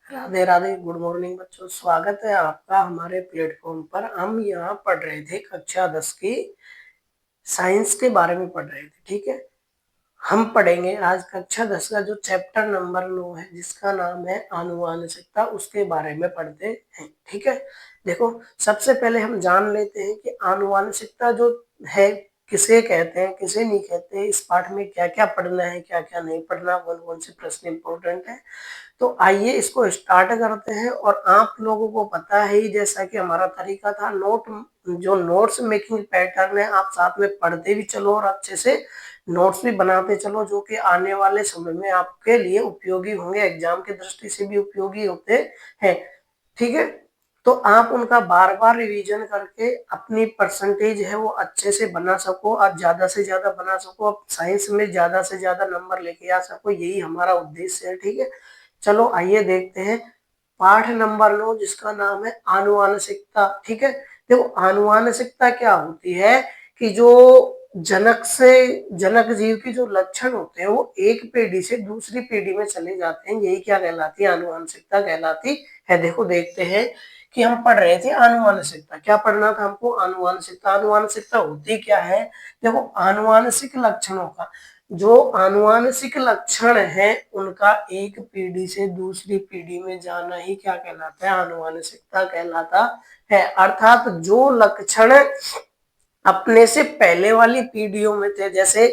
Radhe Radhe, good morning बच्चों। स्वागत है आपका हमारे प्लेटफॉर्म पर। हम यहाँ पढ़ रहे थे कक्षा 10 की साइंस के बारे में पढ़ रहे थे। ठीक है, हम पढ़ेंगे आज कक्षा 10 का जो चैप्टर नंबर 9 है, जिसका नाम है आनुवांशिकता, उसके बारे में पढ़ते हैं। ठीक है, देखो सबसे पहले हम जान लेते हैं कि आनुवांशिकता जो है किसे कहते हैं, किसे नहीं कहते हैं। इस पाठ में क्या क्या पढ़ना है, क्या क्या नहीं पढ़ना, कौन कौन से प्रश्न इंपॉर्टेंट है। तो आइए इसको स्टार्ट करते हैं। और आप लोगों को पता है ही, जैसा कि हमारा तरीका था, जो नोट्स मेकिंग पैटर्न है, आप साथ में पढ़ते भी चलो और अच्छे से नोट्स भी बनाते चलो, जो कि आने वाले समय में आपके लिए उपयोगी होंगे, एग्जाम की दृष्टि से भी उपयोगी होते हैं। ठीक है, तो आप उनका बार बार रिवीजन करके अपनी परसेंटेज है वो अच्छे से बना सको, आप ज्यादा से ज्यादा बना सको, आप साइंस में ज्यादा से ज्यादा नंबर लेके आ सको, यही हमारा उद्देश्य है। ठीक है, चलो आइए देखते हैं पाठ नंबर 9, जिसका नाम है आनुवांशिकता। ठीक है, देखो आनुवांशिकता क्या होती है कि जो जनक जीव की जो लक्षण होते हैं वो एक पीढ़ी से दूसरी पीढ़ी में चले जाते हैं, यही क्या कहलाती है, आनुवांशिकता कहलाती है। देखो देखते हैं कि हम पढ़ रहे थे आनुवांशिकता, क्या पढ़ना था हमको, आनुवांशिकता। आनुवांशिकता होती क्या है, देखो आनुवांशिक लक्षणों का, जो आनुवांशिक लक्षण है उनका एक पीढ़ी से दूसरी पीढ़ी में जाना ही क्या कहलाता है, आनुवांशिकता कहलाता है। अर्थात जो लक्षण अपने से पहले वाली पीढ़ियों में थे, जैसे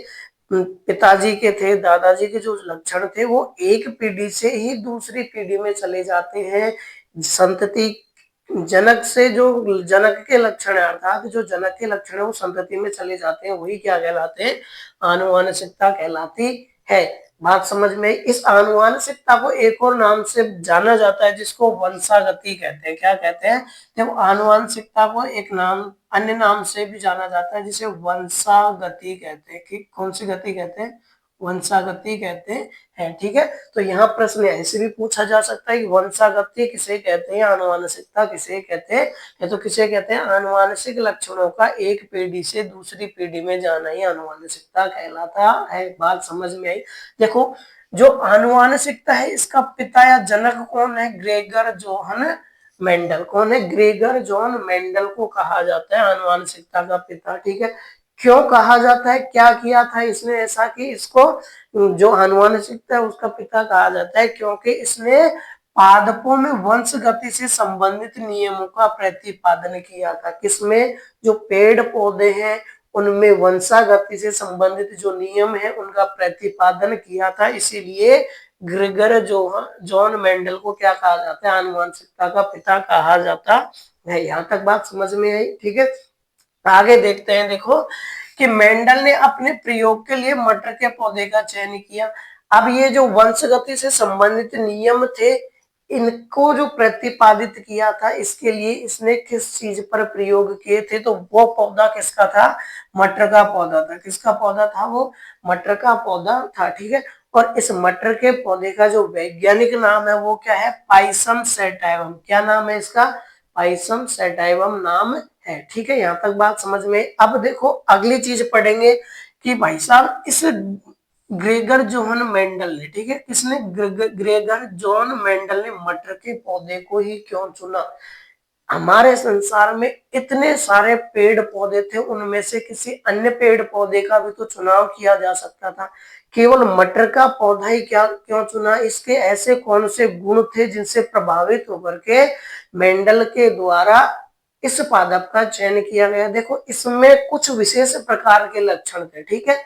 पिताजी के थे, दादाजी के जो लक्षण थे, वो एक पीढ़ी से ही दूसरी पीढ़ी में चले जाते हैं। संतति जनक से जो जनक के लक्षण है, अर्थात जो जनक के लक्षण है वो संतति में चले जाते हैं, वही क्या कहलाते हैं, आनुवांशिकता कहलाती है। बात समझ में। इस आनुवांशिकता को एक और नाम से जाना जाता है, जिसको वंशागति कहते हैं। क्या कहते हैं, जब आनुवांशिकता को एक नाम अन्य नाम से भी जाना जाता है, जिसे वंशागति कहते हैं। कि कौन सी गति कहते हैं, वंशागति कहते हैं। ठीक है, तो यहाँ प्रश्न ऐसे भी पूछा जा सकता है कि वंशागति किसे कहते हैं, आनुवांशिकता किसे कहते हैं। या तो किसे कहते हैं, आनुवांशिक लक्षणों का एक पीढ़ी से दूसरी पीढ़ी में जाना ही आनुवांशिकता कहलाता है। बात समझ में आई। देखो जो आनुवांशिकता है, इसका पिता या जनक कौन है, ग्रेगर जोहन मेंडल। कौन है, ग्रेगर जॉन मेंडल को कहा जाता है आनुवांशिकता का पिता। ठीक है, क्यों कहा जाता है, क्या किया था इसने ऐसा कि इसको जो आनुवांशिकता है उसका पिता कहा जाता है, क्योंकि इसने पादपों में वंश गति से संबंधित नियमों का प्रतिपादन किया था। किसमें, जो पेड़ पौधे हैं उनमें वंशागति से संबंधित जो नियम है उनका प्रतिपादन किया था। इसीलिए ग्रेगर जॉन मेंडल को क्या कहा जाता है, आनुवांशिकता का पिता कहा जाता है। यहाँ तक बात समझ में आई। ठीक है, आगे देखते हैं। देखो कि मेंडल ने अपने प्रयोग के लिए मटर के पौधे का चयन किया। अब ये जो वंशगति से संबंधित नियम थे, इनको जो प्रतिपादित किया था, इसके लिए इसने किस चीज पर प्रयोग किए थे, तो वो पौधा किसका था, मटर का पौधा था। किसका पौधा था, वो मटर का पौधा था। ठीक है, और इस मटर के पौधे का जो वैज्ञानिक नाम है वो क्या है, पाइसम सैटाइवम। क्या नाम है इसका, पाइसम सैटाइवम नाम है। ठीक है, यहाँ तक बात समझ में। अब देखो अगली चीज पढ़ेंगे कि भाई साहब इस ग्रेगर जोहन मेंडल ने, ठीक है, किसने, ग्रेगर जॉन मेंडल ने मटर के पौधे को ही क्यों चुना। हमारे संसार में इतने सारे पेड़ पौधे थे, उनमें से किसी अन्य पेड़ पौधे का भी तो चुनाव किया जा सकता था, केवल मटर का पौधा ही क्या क्यों चुना। इसके ऐसे कौन से गुण थे जिनसे प्रभावित होकर के मेंडल के द्वारा इस पादप का चयन किया गया। देखो इसमें कुछ विशेष प्रकार के लक्षण थे। ठीक है,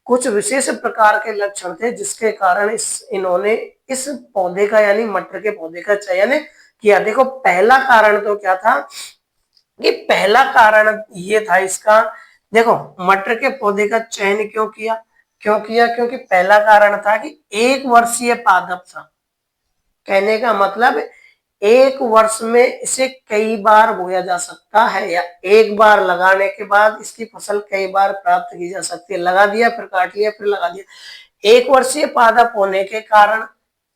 कुछ विशेष प्रकार के लक्षण थे जिसके कारण इन्होंने इस पौधे का यानी मटर के पौधे का चयन किया। देखो पहला कारण तो क्या था, कि पहला कारण ये था इसका, देखो मटर के पौधे का चयन क्यों किया, क्योंकि पहला कारण था कि एक वर्षीय पादप था। कहने का मतलब एक वर्ष में इसे कई बार बोया जा सकता है, या एक बार लगाने के बाद इसकी फसल कई बार प्राप्त की जा सकती है। लगा दिया फिर काट लिया फिर लगा दिया। एक वर्षीय पादप होने के कारण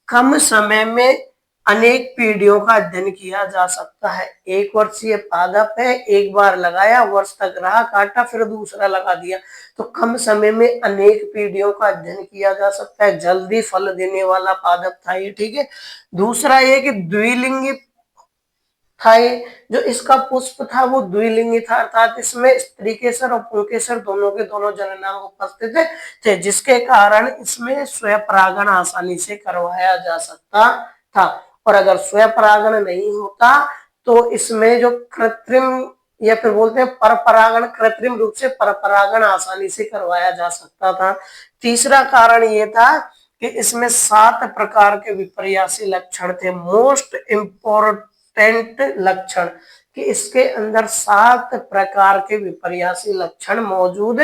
कम समय में अनेक पीढ़ियों का अध्ययन किया जा सकता है। एक वर्षीय पादप है, एक बार लगाया, वर्ष तक रहा, काटा, फिर दूसरा लगा दिया, तो कम समय में अनेक पीढ़ियों का अध्ययन किया जा सकता है। जल्दी फल देने वाला पादप था ये, ठीक है। दूसरा ये कि द्विलिंगी था ये, जो इसका पुष्प था वो द्विलिंगी था, अर्थात इसमें स्त्री केसर और पुंकेसर दोनों के दोनों जननांग उपस्थित थे, जिसके कारण इसमें स्वयं आसानी से करवाया जा सकता था। और अगर स्वयं परागण नहीं होता तो इसमें जो कृत्रिम या फिर बोलते हैं पर परागण, कृत्रिम रूप से पर परागण आसानी से करवाया जा सकता था। तीसरा कारण ये था कि इसमें 7 प्रकार के विपर्यासी लक्षण थे। मोस्ट इम्पोर्टेंट लक्षण कि इसके अंदर 7 प्रकार के विपर्यासी लक्षण मौजूद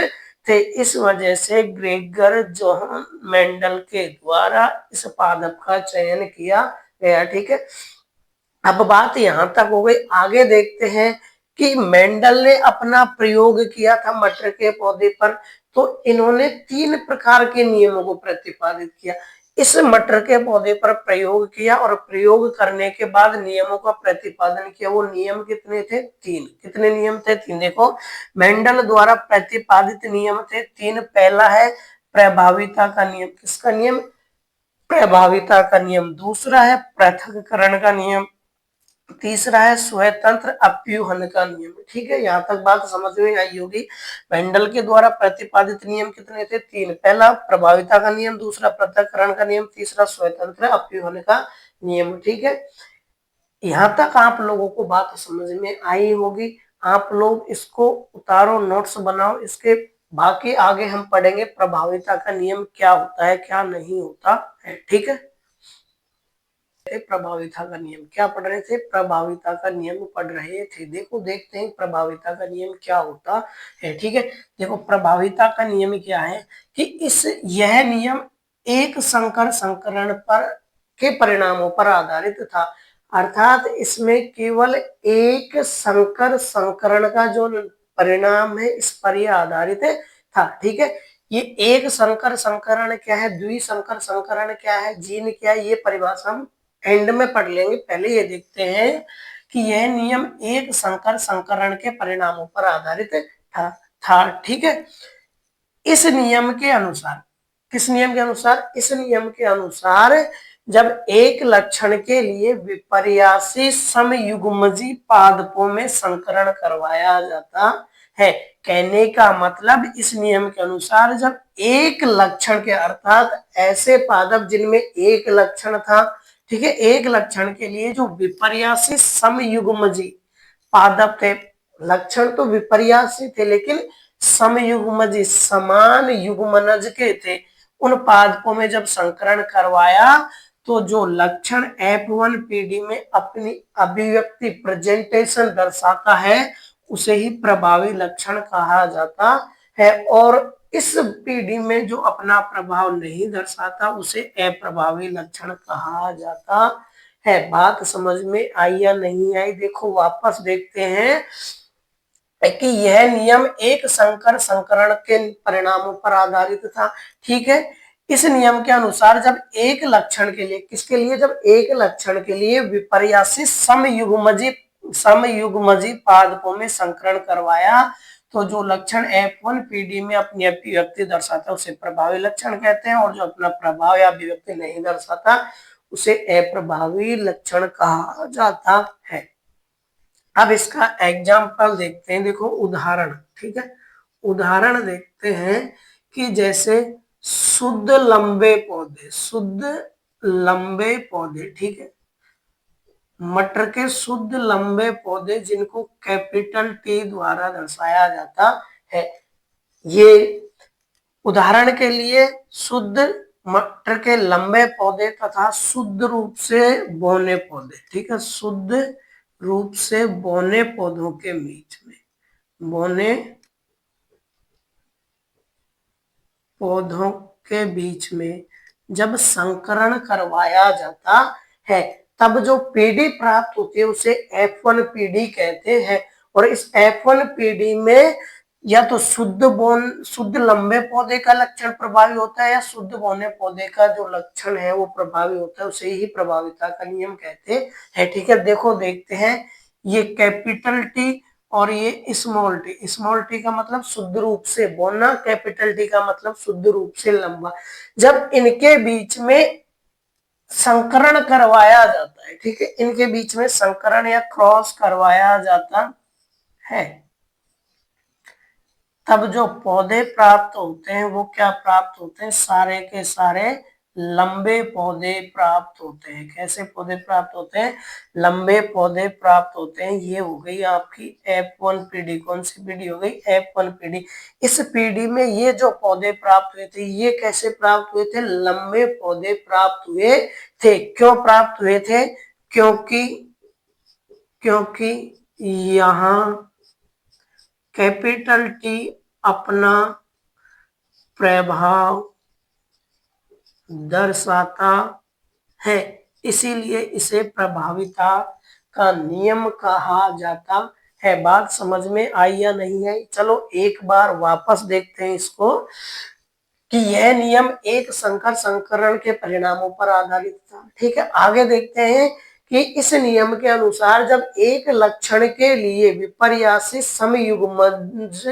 थे। इस वजह से ग्रेगर जोहान मेंडल के द्वारा इस पादप का चयन किया गया, ठीक है। अब बात यहां तक हो गई, आगे देखते हैं कि मेंडल ने अपना प्रयोग किया था मटर के पौधे पर, तो इन्होंने 3 प्रकार के नियमों को प्रतिपादित किया। इस मटर के पौधे पर प्रयोग किया और प्रयोग करने के बाद नियमों का प्रतिपादन किया। वो नियम कितने थे? 3। कितने नियम थे? 3। देखो, मेंडल द्वारा प्रतिपादित नियम थे 3। पहला है प्रभाविता का नियम। किसका नियम? प्रभाविता का नियम। दूसरा है पृथक्करण का नियम। तीसरा है स्वतंत्र अप्यूहन का नियम, ठीक है। यहाँ तक बात समझ में आई होगी। मेंडल के द्वारा प्रतिपादित नियम कितने थे? 3। पहला प्रभाविता का नियम, दूसरा पृथक्करण का नियम, तीसरा स्वतंत्र अप्यूहन का नियम, ठीक है। यहाँ तक आप लोगों को बात समझ में आई होगी। आप लोग इसको उतारो, नोट्स बनाओ, इसके बाकी आगे हम पढ़ेंगे प्रभाविता का नियम क्या होता है, क्या नहीं होता है, ठीक है। प्रभाविता का नियम क्या पढ़ रहे थे? प्रभाविता का नियम पढ़ रहे थे। देखो, देखते हैं प्रभाविता का नियम क्या होता है, ठीक है। देखो, प्रभाविता का नियम क्या है कि यह नियम एक संकर संकरण पर के परिणामों पर आधारित था, अर्थात इसमें केवल एक संकर संकरण का जो परिणाम है इस पर यह आधारित था, ठीक है। ये एक संकर संकरण क्या है, द्विसंकर संकरण क्या है, जीन क्या है, ये परिभाषा हम एंड में पढ़ लेंगे। पहले ये देखते हैं कि यह नियम एक संकर संकरण के परिणामों पर आधारित था, ठीक है। इस नियम के अनुसार, किस नियम के अनुसार? इस नियम के अनुसार जब एक लक्षण के लिए विपर्यासी समयुग्मजी पादपों में संकरण करवाया जाता है, कहने का मतलब इस नियम के अनुसार जब एक लक्षण के, अर्थात ऐसे पादप जिनमें एक लक्षण था, ठीक है, एक लक्षण के लिए जो विपर्यासी समयुग्मजी पादप थे, लक्षण तो विपर्यासी थे लेकिन समयुग्मजी समान युग्मनज के थे, उन पादपों में जब संकरण करवाया तो जो लक्षण F1 पीढ़ी में अपनी अभिव्यक्ति प्रेजेंटेशन दर्शाता है उसे ही प्रभावी लक्षण कहा जाता है, और इस पीढ़ी में जो अपना प्रभाव नहीं दर्शाता उसे अप्रभावी लक्षण कहा जाता है। बात समझ में आई या नहीं आई? देखो, वापस देखते हैं कि यह नियम एक संकर संकरण के परिणामों पर आधारित था, ठीक है। इस नियम के अनुसार जब एक लक्षण के लिए, किसके लिए? जब एक लक्षण के लिए विपर्यासी समयुग्मजी पादपों में संकरण करवाया तो जो लक्षण F1 पीढ़ी में अपनी अभिव्यक्ति दर्शाता है उसे प्रभावी लक्षण कहते हैं, और जो अपना प्रभाव या अभिव्यक्ति नहीं दर्शाता उसे अप्रभावी लक्षण कहा जाता है। अब इसका एग्जाम्पल देखते हैं। देखो, उदाहरण, ठीक है, उदाहरण देखते हैं कि जैसे शुद्ध लंबे पौधे, शुद्ध लंबे पौधे, ठीक है, मटर के शुद्ध लंबे पौधे जिनको कैपिटल T द्वारा दर्शाया जाता है। ये उदाहरण के लिए शुद्ध मटर के लंबे पौधे तथा शुद्ध रूप से बौने पौधे, ठीक है, शुद्ध रूप से बौने पौधों के बीच में, बौने पौधों के बीच में जब संकरण करवाया जाता है तब जो पीढ़ी प्राप्त होती है उसे F1 पीढ़ी कहते हैं, और इस F1 पीढ़ी में या तो शुद्ध लंबे पौधे का लक्षण प्रभावी होता है, या शुद्ध बौने पौधे का जो लक्षण है वो प्रभावी होता है, उसे ही प्रभाविता का नियम कहते हैं। ठीक है, देखो देखते हैं, ये कैपिटल टी और ये स्मॉल टी का मतलब शुद्ध रूप से बोना, कैपिटल टी का मतलब शुद्ध रूप से लंबा। जब इनके बीच में संकरण करवाया जाता है, ठीक है, इनके बीच में संकरण या क्रॉस करवाया जाता है, तब जो पौधे प्राप्त होते हैं वो क्या प्राप्त होते हैं, सारे के सारे लंबे पौधे प्राप्त होते हैं। कैसे पौधे प्राप्त होते हैं, लंबे पौधे प्राप्त होते हैं। ये हो गई आपकी F1 पीढ़ी। कौन सी पीढ़ी हो गई, F1 पीढ़ी। इस पीढ़ी में ये जो पौधे प्राप्त हुए थे, ये कैसे प्राप्त हुए थे, लंबे पौधे प्राप्त हुए थे। क्यों प्राप्त हुए थे, क्योंकि क्योंकि यहाँ कैपिटल टी अपना प्रभाव दर्शाता है, इसीलिए इसे प्रभाविता का नियम कहा जाता है। बात समझ में आई या नहीं आई, चलो एक बार वापस देखते हैं इसको, कि यह नियम एक संकर संकरण के परिणामों पर आधारित था। ठीक है, आगे देखते हैं कि इस नियम के अनुसार जब एक लक्षण के लिए विपर्यासी समयुग्मज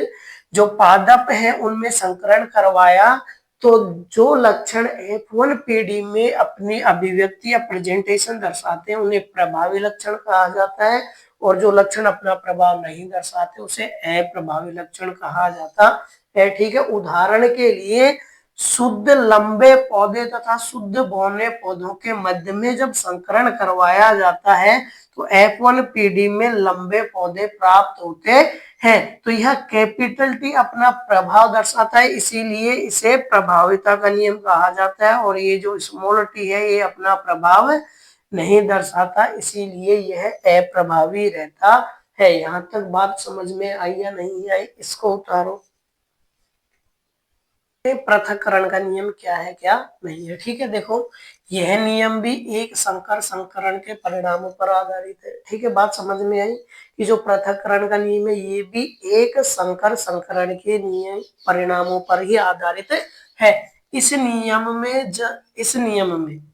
जो पादप है उनमें संकरण करवाया, तो जो लक्षण F1 पीढ़ी में अपनी अभिव्यक्ति या प्रेजेंटेशन दर्शाते हैं उन्हें प्रभावी लक्षण कहा जाता है, और जो लक्षण अपना प्रभाव नहीं दर्शाते उसे अप्रभावी लक्षण कहा जाता है। ठीक है, उदाहरण के लिए शुद्ध लंबे पौधे तथा शुद्ध बौने पौधों के मध्य में जब संकरण करवाया जाता है तो F1 पीढ़ी में लंबे पौधे प्राप्त होते हैं। तो यह कैपिटल टी अपना प्रभाव दर्शाता है, इसीलिए इसे प्रभाविता का नियम कहा जाता है, और ये जो स्मॉल टी है ये अपना प्रभाव नहीं दर्शाता, इसीलिए यह अप्रभावी रहता है। यहां तक बात समझ में आई या नहीं आई, इसको उतारो। पृथक्करण का नियम क्या है क्या नहीं है। ठीक है, देखो यह नियम भी एक संकर संकरण के परिणामों पर आधारित है। ठीक है, बात समझ में आई कि जो पृथक्करण का नियम है ये भी एक संकर संकरण के नियम परिणामों पर ही आधारित है। इस नियम में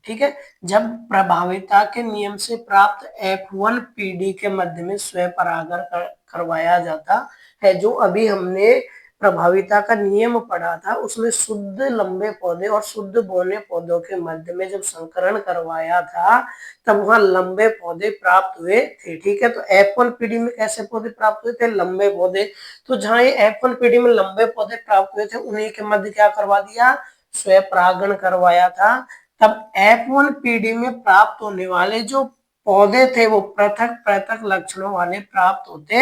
ठीक है, जब प्रभाविता के नियम से प्राप्त F1 पीढ़ी के मध्य में स्वपरागण करवाया जाता है, जो अभी हमने प्रभाविता का नियम पढ़ा था उसमें शुद्ध लंबे पौधे और शुद्ध बौने पौधों के मध्य में जब संकरण करवाया था तब वहां लंबे पौधे प्राप्त हुए थे। ठीक है, तो F1 पीढ़ी में कैसे पौधे प्राप्त हुए थे, लंबे पौधे। तो जहां ये F1 पीढ़ी में लंबे पौधे प्राप्त हुए थे उन्हीं के मध्य क्या करवा दिया, स्वपरागण करवाया था। तब F1 पीढ़ी में प्राप्त होने वाले जो पौधे थे वो पृथक पृथक लक्षणों वाले प्राप्त होते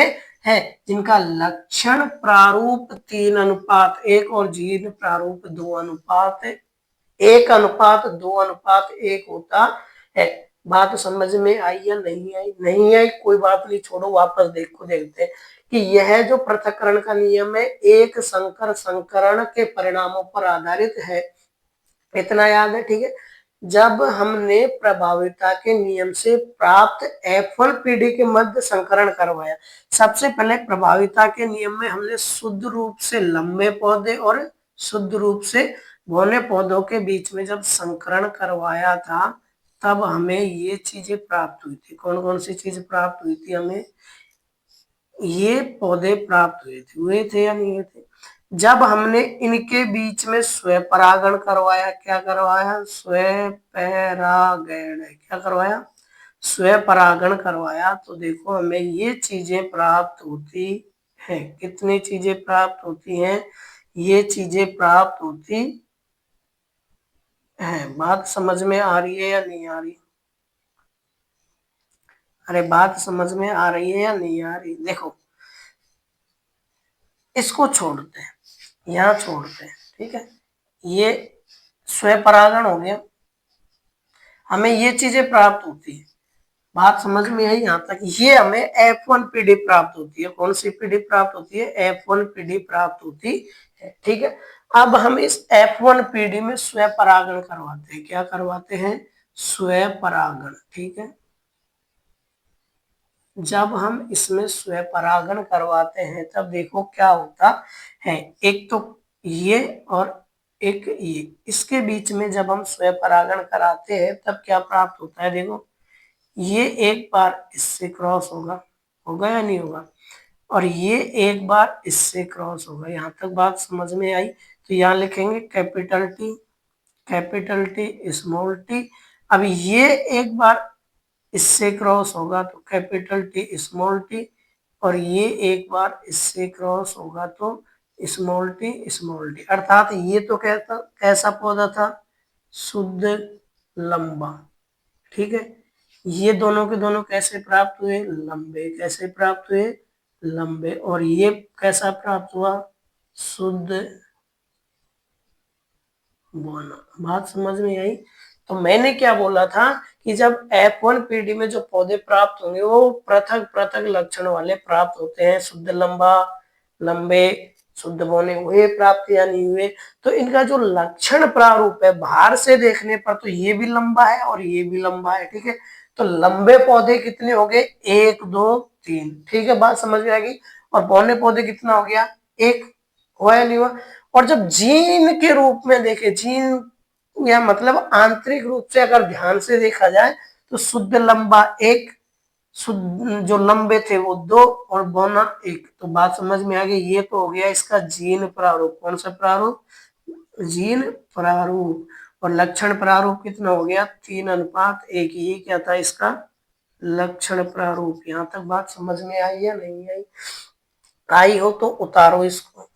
हैं, जिनका लक्षण प्रारूप 3:1 और जीन प्रारूप 2:1 होता है। बात समझ में आई या नहीं आई, नहीं आई कोई बात नहीं, छोड़ो, वापस देखते हैं कि यह जो पृथक्करण का नियम है एक संकर संकरण के परिणामों पर आधारित है, इतना याद है। ठीक है, जब हमने प्रभाविता के नियम से प्राप्त F1 पीढ़ी के मध्य संकरण करवाया, सबसे पहले प्रभाविता के नियम में हमने शुद्ध रूप से लंबे पौधे और शुद्ध रूप से बौने पौधों के बीच में जब संकरण करवाया था तब हमें ये चीजें प्राप्त हुई थी। कौन कौन सी चीज प्राप्त हुई थी, हमें ये पौधे प्राप्त हुए थे या नहीं हुए थे। जब हमने इनके बीच में स्वपरागण करवाया, क्या करवाया, स्वपरागण, क्या करवाया, स्वपरागण करवाया, तो देखो हमें ये चीजें प्राप्त होती हैं। कितनी चीजें प्राप्त होती हैं, ये चीजें प्राप्त होती है। बात समझ में आ रही है या नहीं आ रही, अरे बात समझ में आ रही है या नहीं आ रही। देखो इसको छोड़ते हैं, यहाँ छोड़ते हैं। ठीक है, ये स्वपरागण हो गया, हमें ये चीजें प्राप्त होती है। बात समझ में आई यहाँ तक, ये हमें F1 पीढ़ी प्राप्त होती है। कौन सी पीढ़ी प्राप्त होती है, F1 पीढ़ी प्राप्त होती है। ठीक है, अब हम इस F1 पीढ़ी में स्वपरागण करवाते हैं। क्या करवाते हैं, स्वपरागण। ठीक है, जब हम इसमें स्वपरागण करवाते हैं तब देखो क्या होता है। एक तो ये और एक ये, इसके बीच में जब हम स्वपरागण कराते हैं तब क्या प्राप्त होता है, देखो ये एक बार इससे क्रॉस होगा, होगा या नहीं होगा, और ये एक बार इससे क्रॉस होगा। यहाँ तक बात समझ में आई। तो यहाँ लिखेंगे कैपिटल टी स्मॉल टी। अब ये एक बार इससे क्रॉस होगा तो कैपिटल टी स्मॉल टी, और ये एक बार इससे क्रॉस होगा तो स्मॉल टी, अर्थात ये तो कहता कैसा पौधा था, शुद्ध लंबा। ठीक है, ये दोनों के दोनों कैसे प्राप्त हुए, लंबे। कैसे प्राप्त हुए, लंबे। और ये कैसा प्राप्त हुआ, शुद्ध बोना। बात समझ में आई। तो मैंने क्या बोला था कि जब F1 पीढ़ी में जो पौधे प्राप्त होंगे वो पृथक पृथक लक्षण वाले प्राप्त होते हैं, शुद्ध लंबा, लंबे, शुद्ध बौने हुए प्राप्त या नहीं हुए। तो इनका जो लक्षण प्रारूप है बाहर से देखने पर तो ये भी लंबा है और ये भी लंबा है। ठीक है, तो लंबे पौधे कितने हो गए, 1 2 3। ठीक है, बात समझ में आ गई। और बौने पौधे कितना हो गया, 1। हुआ या नहीं हुआ। और जब जीन के रूप में देखे, जीन या मतलब आंतरिक रूप से अगर ध्यान से देखा जाए तो शुद्ध लंबा 1, शुद्ध जो लंबे थे वो 2 और बौना 1। तो बात समझ में आ गई। ये तो हो गया इसका जीन प्रारूप। कौन सा प्रारूप, जीन प्रारूप। और लक्षण प्रारूप कितना हो गया, 3:1। ये क्या था इसका लक्षण प्रारूप। यहाँ तक बात समझ में आई या नहीं आई, आई हो तो उतारो इसको।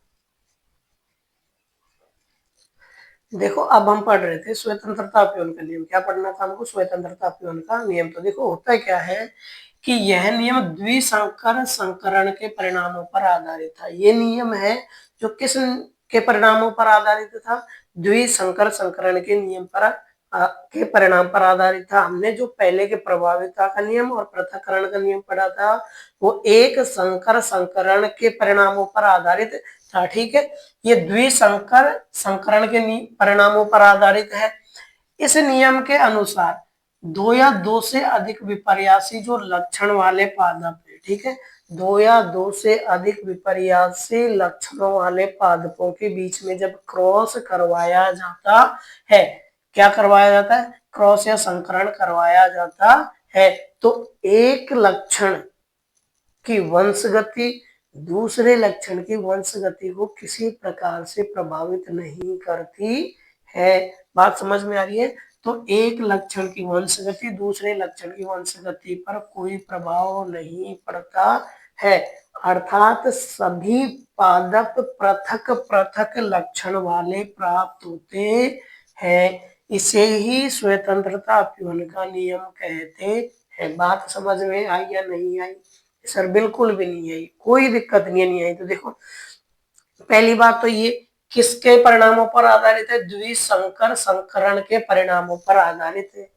देखो अब हम पढ़ रहे थे स्वतंत्रता अपीवन का नियम। क्या पढ़ना था हमको, स्वतंत्रता अपीवन का नियम। तो देखो होता क्या है कि यह नियम द्विसंकर संकरण के परिणामों पर आधारित था। ये नियम है जो किस के परिणामों पर आधारित था, द्विसंकर संकरण के नियम पर के परिणाम पर आधारित था। हमने जो पहले के प्रभाविता का नियम और पृथक्करण का नियम पढ़ा था वो एक संकर संकरण के परिणामों पर आधारित था। ठीक है, ये द्विसंकर संकरण के परिणामों पर आधारित है। इस नियम के अनुसार 2 या 2 से अधिक विपर्यासी जो लक्षण वाले पादप है, ठीक है, 2 या 2 से अधिक विपर्यासी लक्षणों वाले पादपों के बीच में जब क्रॉस करवाया जाता है, क्या करवाया जाता है, क्रॉस या संकरण करवाया जाता है, तो एक लक्षण की वंशगति दूसरे लक्षण की वंशगति को किसी प्रकार से प्रभावित नहीं करती है। बात समझ में आ रही है। तो एक लक्षण की वंशगति दूसरे लक्षण की वंशगति पर कोई प्रभाव नहीं पड़ता है, अर्थात सभी पादप पृथक पृथक लक्षण वाले प्राप्त होते हैं। इसे ही स्वतंत्रता अपीवन का नियम कहते हैं। बात समझ में आई या नहीं आई, सर बिल्कुल भी नहीं आई, कोई दिक्कत नहीं आई। तो देखो पहली बात तो ये किसके परिणामों पर आधारित है, द्विसंकर संकरण के परिणामों पर आधारित है।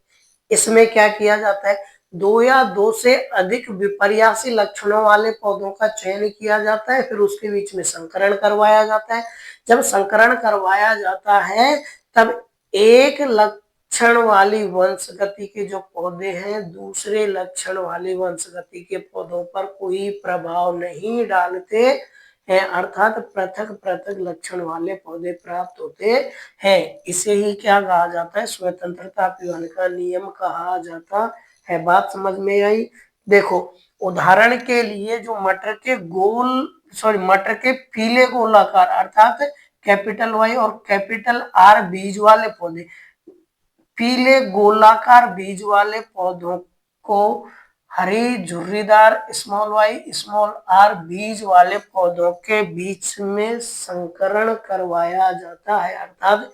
इसमें क्या किया जाता है, 2 या 2 से अधिक विपर्यासी लक्षणों वाले पौधों का चयन किया जाता है, फिर उसके बीच में संकरण करवाया जाता है। जब संकरण करवाया जाता है तब एक लक्षण वाली वंशगति के जो पौधे हैं दूसरे लक्षण वाली वंशगति के पौधों पर कोई प्रभाव नहीं डालते हैं, अर्थात पृथक पृथक लक्षण वाले पौधे प्राप्त होते हैं। इसे ही क्या कहा जाता है, स्वतंत्रता अपीवन का नियम कहा जाता है। बात समझ में आई। देखो उदाहरण के लिए जो मटर के पीले गोलाकार अर्थात कैपिटल वाई और कैपिटल आर बीज वाले पौधे, पीले गोलाकार बीज वाले पौधों को हरी झुर्रीदार small Y small R Bs वाले पौधों के बीच में संकरण करवाया जाता है, अर्थात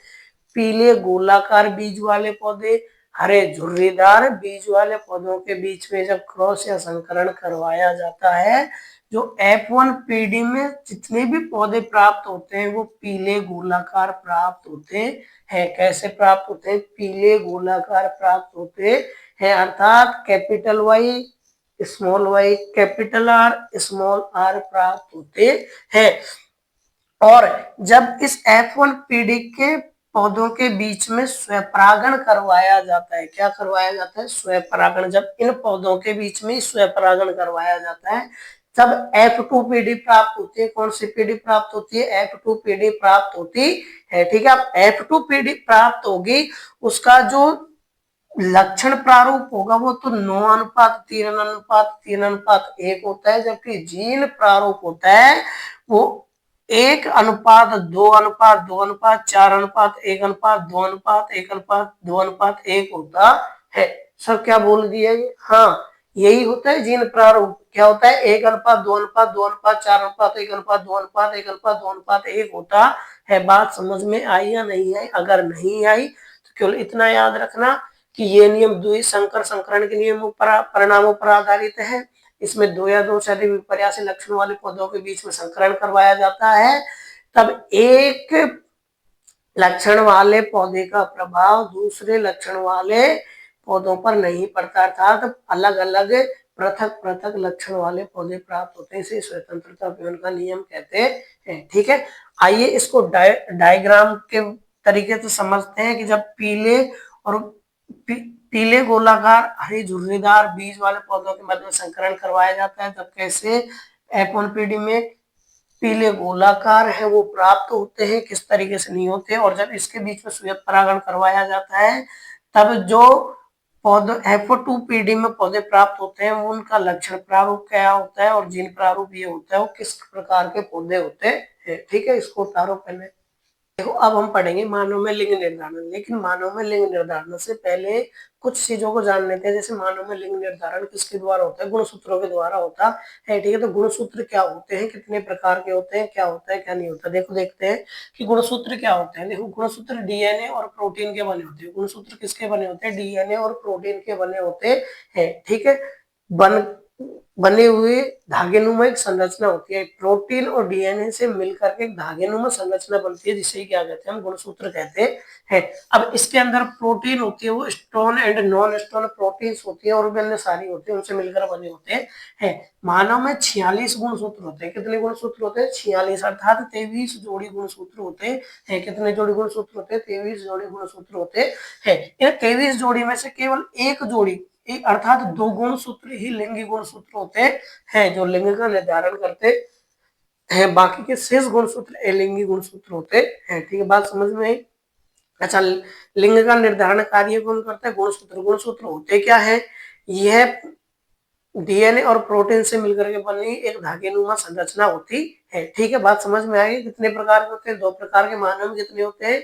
पीले गोलाकार बीज वाले पौधे हरे झुर्रीदार बीज वाले पौधों के बीच में जब क्रॉस या संकरण करवाया जाता है, जो F1 पीढ़ी में जितने भी पौधे प्राप्त होते हैं वो पीले गोलाकार प्राप्त होते हैं। कैसे प्राप्त होते हैं, पीले गोलाकार प्राप्त होते हैं, अर्थात capital Y small Y capital R small R प्राप्त होते हैं। और जब इस F1 पीढ़ी के पौधों के बीच में स्वपरागण करवाया जाता है। क्या करवाया जाता है? स्वपरागण। जब इन पौधों के बीच में स्वपरागण करवाया जाता है तब F2 पीढ़ी प्राप्त होती है। कौन सी पीढ़ी प्राप्त होती है? F2 पीढ़ी प्राप्त होती है। ठीक है, अब F2 पीढ़ी प्राप्त होगी, उसका जो लक्षण प्रारूप होगा वो तो 9:3:3:1 होता है, जबकि जीन प्रारूप होता है वो 1:2:4:1:1:2:1:1 होता है। सब क्या बोल दिया ये? हाँ, यही होता है जीन प्रारूप। क्या होता है? 1:2:4:1:4:1:2:1:1 होता है। बात समझ में आई या नहीं आई? अगर नहीं आई तो केवल इतना याद रखना कि ये नियम द्विसंकर संकरण के नियमों पर, परिणामों पर आधारित है। इसमें दो या दो से अधिक विपर्यासी लक्षण वाले पौधों के बीच में संकरण करवाया जाता है, तब एक लक्षण वाले पौधे का प्रभाव दूसरे लक्षण वाले पौधों पर नहीं पड़ता, अर्थात अलग अलग पृथक पृथक लक्षण वाले पौधे प्राप्त होते हैं। इसे स्वतंत्रता अपव्यय का नियम कहते हैं। ठीक है, आइए इसको डायग्राम के तरीके से समझते हैं कि जब पीले और पीले गोलाकार हरी झुर्रीदार बीज वाले पौधों के मध्य में संकरण करवाया जाता है, तब कैसे F1 पीढ़ी में पीले गोलाकार है वो प्राप्त होते हैं, किस तरीके से नहीं होते। और जब इसके बीच में श्वेत परागण करवाया जाता है तब जो पौधे F2 पीढ़ी में पौधे प्राप्त होते हैं उनका लक्षण प्रारूप क्या होता है और जीन प्रारूप ये होता है वो किस प्रकार के पौधे होते हैं। ठीक है, इसको उतारो पहले। देखो, अब हम पढ़ेंगे मानव में लिंग निर्धारण, लेकिन मानव में लिंग निर्धारण से पहले कुछ चीजों को जान लेते हैं। जैसे मानव में लिंग निर्धारण किसके द्वारा होता है? गुणसूत्रों के द्वारा होता है। ठीक है, तो गुणसूत्र क्या होते हैं, कितने प्रकार के होते हैं, क्या होता है क्या नहीं होता, देखो देखते हैं कि गुणसूत्र क्या होते हैं। देखो, गुणसूत्र डीएनए और प्रोटीन के बने होते हैं। गुणसूत्र किसके बने होते हैं? डीएनए और प्रोटीन के बने होते हैं। ठीक है, बने हुए धागेनुमा एक संरचना होती है। प्रोटीन और डीएनए से मिलकर के एक धागेनुमा संरचना बनती है, जिसे क्या कहते हैं? हम गुणसूत्र कहते हैं। अब इसके अंदर प्रोटीन होती है, वो stone and non stone proteins होती है और भी अन्य सारी होती है, उनसे मिलकर बने होते हैं। मानव में 46 गुणसूत्र होते हैं। कितने गुणसूत्र होते हैं? 46, अर्थात 23 जोड़ी गुणसूत्र होते हैं। कितने जोड़ी गुणसूत्र होते हैं? 23 जोड़ी गुणसूत्र होते हैं। इन 23 जोड़ी में से केवल एक जोड़ी, एक अर्थात 2 गुणसूत्र ही लिंगी गुणसूत्र होते हैं जो लिंग का निर्धारण करते हैं। बाकी के शेष गुणसूत्र अलिंगी गुणसूत्र होते हैं। ठीक है, बात समझ में आई? अच्छा, लिंग का निर्धारण कार्य कौन करता है? गुणसूत्र। गुणसूत्र होते क्या है? यह डीएनए और प्रोटीन से मिलकर के बनी एक धागेनुमा संरचना होती है। ठीक है, बात समझ में आई? कितने प्रकार के होते हैं? 2 प्रकार के। मानव में कितने होते हैं?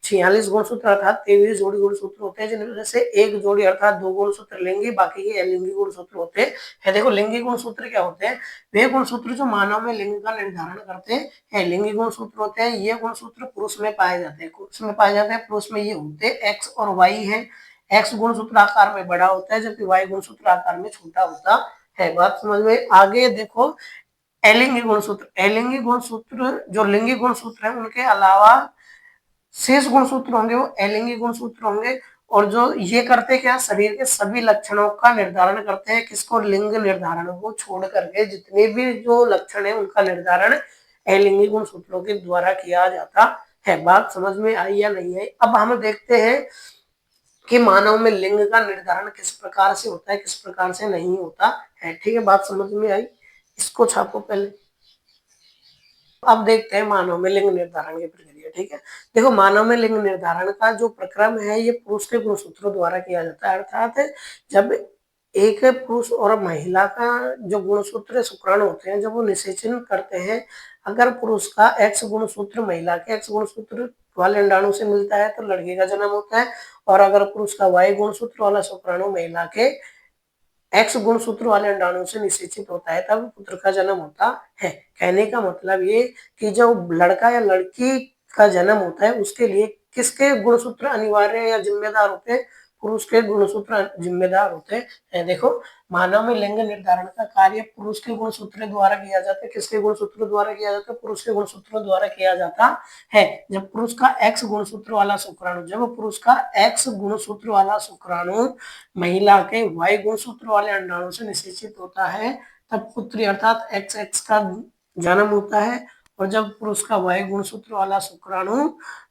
46 गुणसूत्र अर्थात 23 जोड़ी गुणसूत्र होते हैं, जिनमें से एक जोड़ी अर्थात 2 गुणसूत्र लिंगी, बाकी के अलिंगी गुणसूत्र होते हैं। देखो, लिंगी गुणसूत्र क्या होते हैं? वे गुणसूत्र जो मानव में लिंग का निर्धारण करते हैं लिंगी गुणसूत्र होते हैं। ये गुणसूत्र पुरुष में पाए जाते हैं। पुरुष में पाए जाते हैं, पुरुष में ये होते हैं एक्स और वाई है। एक्स गुणसूत्र आकार में बड़ा होता है, जबकि वाई गुणसूत्र आकार में छोटा होता है। बात समझ में? आगे देखो, अलिंगी गुणसूत्र। अलिंगी गुणसूत्र जो लिंगी गुणसूत्र है उनके अलावा शेष गुणसूत्र होंगे वो अलिंगी गुणसूत्र होंगे। और जो ये करते क्या? शरीर के सभी लक्षणों का निर्धारण करते हैं। किसको? लिंग निर्धारण को छोड़ करके जितने भी जो लक्षण है उनका निर्धारण अलिंगी गुणसूत्रों के द्वारा किया जाता है। बात समझ में आई या नहीं आई? अब हम देखते हैं कि मानव में लिंग का निर्धारण किस प्रकार से होता है, किस प्रकार से नहीं होता है। ठीक है, बात समझ में आई? इसको छापो पहले। अब देखते हैं मानव में लिंग निर्धारण की प्रक्रिया। ठीक है, देखो, मानव में लिंग निर्धारण का जो प्रक्रम है ये पुरुष के गुणसूत्रों द्वारा किया जाता है। अर्थात जब एक पुरुष और महिला का जो गुणसूत्र शुक्राणु होते हैं, जब वो निषेचन करते हैं, अगर पुरुष का एक्स गुणसूत्र महिला के एक्स गुणसूत्र वाले अंडाणु से मिलता है तो लड़के का जन्म होता है, और अगर पुरुष का वाई गुणसूत्र वाला शुक्राणु महिला के एक्स गुणसूत्र वाले अंडाणु से निषेचित होता है, तब पुत्र का जन्म होता है। कहने का मतलब ये कि जब लड़का या लड़की का जन्म होता है उसके लिए किसके गुणसूत्र अनिवार्य या जिम्मेदार होते हैं? पुरुष के गुणसूत्र जिम्मेदार होते हैं। देखो, मानव में लिंग निर्धारण का कार्य पुरुष के गुणसूत्र द्वारा किया जाता है। किसके गुणसूत्र द्वारा किया जाता है? पुरुष के गुणसूत्रों द्वारा किया जाता है। जब पुरुष का एक्स गुणसूत्र वाला शुक्राणु जब पुरुष का एक्स गुणसूत्र वाला शुक्राणु महिला के वाई गुणसूत्र वाले अंडाणु से निषेचित होता है, तब पुत्री अर्थात एक्स एक्स का जन्म होता है। और जब पुरुष का Y गुणसूत्र वाला शुक्राणु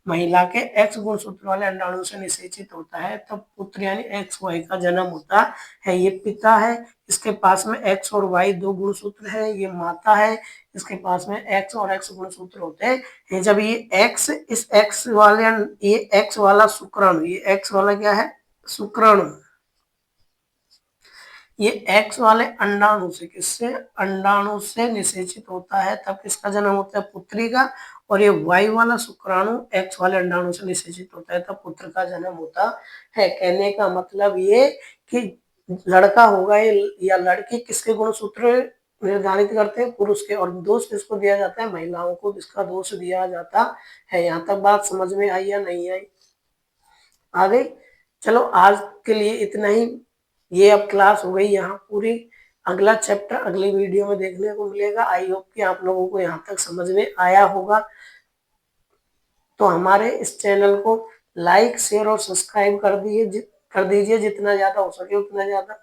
महिला के X गुणसूत्र वाले अंडाणु से निषेचित होता है तब पुत्र यानी XY का जन्म होता है। ये पिता है, इसके पास में X और Y दो गुणसूत्र है। ये माता है, इसके पास में X और X गुणसूत्र होते हैं। जब ये X इस X वाले ये X वाला शुक्राणु, ये X वाला क्या है शुक्राणु, ये X वाले अंडाणु से किससे अंडाणु से निषेचित होता है तब किसका जन्म होता है पुत्री का। और ये Y वाला शुक्राणु X वाले अंडाणु से निषेचित होता है तब पुत्र का जन्म होता है। कहने का मतलब ये कि लड़का होगा या लड़की किसके गुणसूत्र निर्धारित करते हैं पुरुष के, और दोष किसको दिया जाता है महिलाओं को, जिसका दोष दिया जाता है। यहाँ तक बात समझ में आई या नहीं आई? आ गई। चलो आज के लिए इतना ही। ये अब क्लास हो गई यहाँ पूरी। अगला चैप्टर अगली वीडियो में देखने को मिलेगा। आई होप कि आप लोगों को यहाँ तक समझ में आया होगा। तो हमारे इस चैनल को लाइक शेयर और सब्सक्राइब कर दीजिए जितना ज्यादा हो सके उतना ज्यादा।